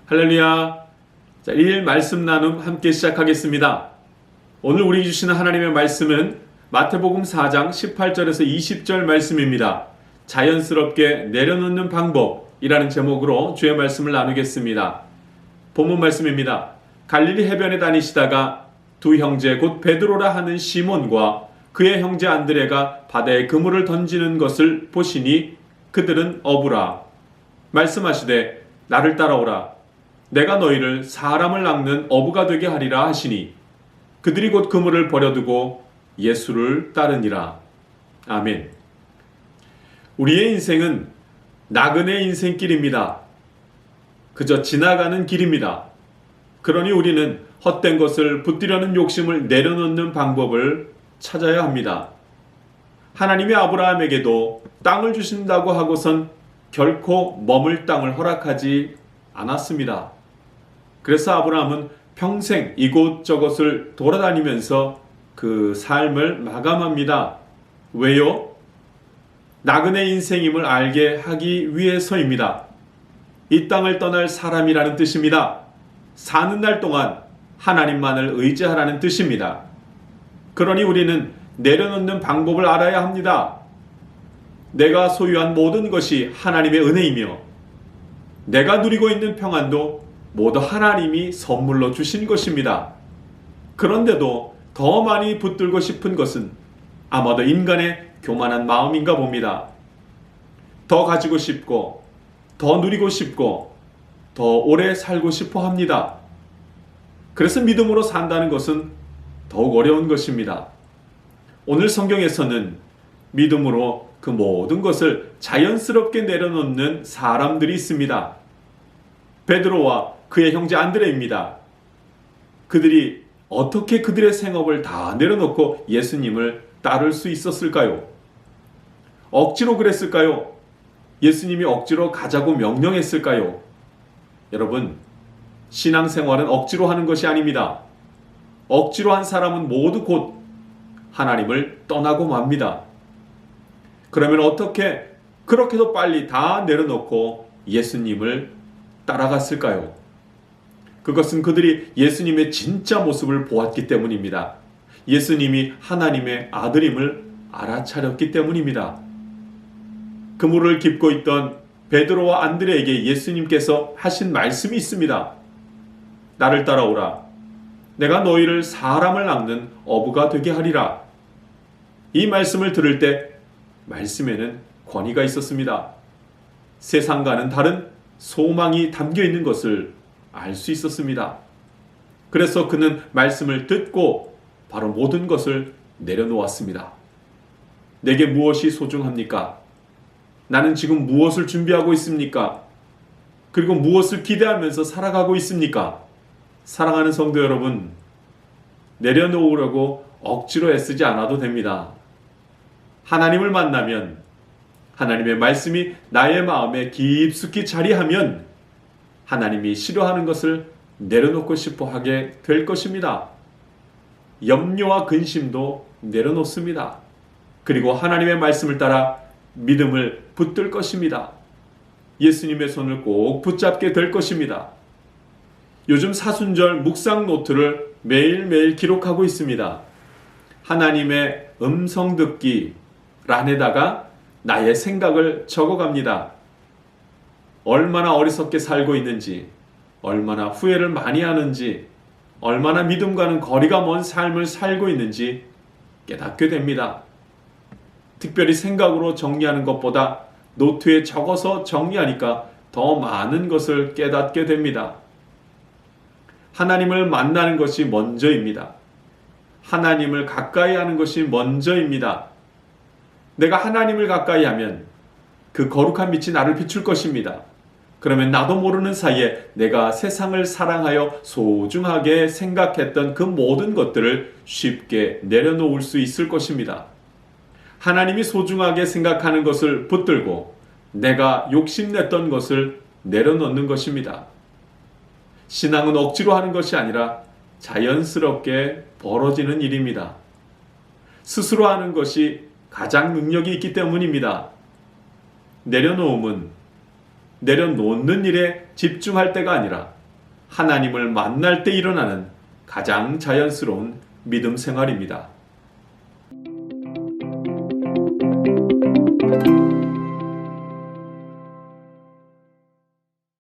할렐루야. 자, 1일 말씀 나눔 함께 시작하겠습니다. 오늘 우리 주시는 하나님의 말씀은 마태복음 4장 18절에서 20절 말씀입니다. 자연스럽게 내려놓는 방법이라는 제목으로 주의 말씀을 나누겠습니다. 본문 말씀입니다. 갈릴리 해변에 다니시다가 두 형제 곧 베드로라 하는 시몬과 그의 형제 안드레가 바다에 그물을 던지는 것을 보시니 그들은 어부라. 말씀하시되 나를 따라오라. 내가 너희를 사람을 낚는 어부가 되게 하리라 하시니 그들이 곧 그물을 버려두고 예수를 따르니라. 아멘. 우리의 인생은 나그네 인생길입니다. 그저 지나가는 길입니다. 그러니 우리는 헛된 것을 붙들려는 욕심을 내려놓는 방법을 찾아야 합니다. 하나님이 아브라함에게도 땅을 주신다고 하고선 결코 머물 땅을 허락하지 않았습니다. 그래서 아브라함은 평생 이곳저곳을 돌아다니면서 그 삶을 마감합니다. 왜요? 나그네 인생임을 알게 하기 위해서입니다. 이 땅을 떠날 사람이라는 뜻입니다. 사는 날 동안 하나님만을 의지하라는 뜻입니다. 그러니 우리는 내려놓는 방법을 알아야 합니다. 내가 소유한 모든 것이 하나님의 은혜이며 내가 누리고 있는 평안도 모두 하나님이 선물로 주신 것입니다. 그런데도 더 많이 붙들고 싶은 것은 아마도 인간의 교만한 마음인가 봅니다. 더 가지고 싶고 더 누리고 싶고 더 오래 살고 싶어 합니다. 그래서 믿음으로 산다는 것은 더욱 어려운 것입니다. 오늘 성경에서는 믿음으로 그 모든 것을 자연스럽게 내려놓는 사람들이 있습니다. 베드로와 그의 형제 안드레입니다. 그들이 어떻게 그들의 생업을 다 내려놓고 예수님을 따를 수 있었을까요? 억지로 그랬을까요? 예수님이 억지로 가자고 명령했을까요? 여러분, 신앙생활은 억지로 하는 것이 아닙니다. 억지로 한 사람은 모두 곧 하나님을 떠나고 맙니다. 그러면 어떻게 그렇게도 빨리 다 내려놓고 예수님을 따라갔을까요? 그것은 그들이 예수님의 진짜 모습을 보았기 때문입니다. 예수님이 하나님의 아들임을 알아차렸기 때문입니다. 그물을 깁고 있던 베드로와 안드레에게 예수님께서 하신 말씀이 있습니다. 나를 따라오라. 내가 너희를 사람을 낚는 어부가 되게 하리라. 이 말씀을 들을 때 말씀에는 권위가 있었습니다. 세상과는 다른 소망이 담겨 있는 것을 알 수 있었습니다. 그래서 그는 말씀을 듣고 바로 모든 것을 내려놓았습니다. 내게 무엇이 소중합니까? 나는 지금 무엇을 준비하고 있습니까? 그리고 무엇을 기대하면서 살아가고 있습니까? 사랑하는 성도 여러분, 내려놓으려고 억지로 애쓰지 않아도 됩니다. 하나님을 만나면 하나님의 말씀이 나의 마음에 깊숙이 자리하면 하나님이 싫어하는 것을 내려놓고 싶어 하게 될 것입니다. 염려와 근심도 내려놓습니다. 그리고 하나님의 말씀을 따라 믿음을 붙들 것입니다. 예수님의 손을 꼭 붙잡게 될 것입니다. 요즘 사순절 묵상 노트를 매일매일 기록하고 있습니다. 하나님의 음성 듣기 란에다가 나의 생각을 적어갑니다. 얼마나 어리석게 살고 있는지, 얼마나 후회를 많이 하는지, 얼마나 믿음과는 거리가 먼 삶을 살고 있는지 깨닫게 됩니다. 특별히 생각으로 정리하는 것보다 노트에 적어서 정리하니까 더 많은 것을 깨닫게 됩니다. 하나님을 만나는 것이 먼저입니다. 하나님을 가까이 하는 것이 먼저입니다. 내가 하나님을 가까이 하면 그 거룩한 빛이 나를 비출 것입니다. 그러면 나도 모르는 사이에 내가 세상을 사랑하여 소중하게 생각했던 그 모든 것들을 쉽게 내려놓을 수 있을 것입니다. 하나님이 소중하게 생각하는 것을 붙들고 내가 욕심냈던 것을 내려놓는 것입니다. 신앙은 억지로 하는 것이 아니라 자연스럽게 벌어지는 일입니다. 스스로 하는 것이 가장 능력이 있기 때문입니다. 내려놓음은 내려놓는 일에 집중할 때가 아니라 하나님을 만날 때 일어나는 가장 자연스러운 믿음 생활입니다.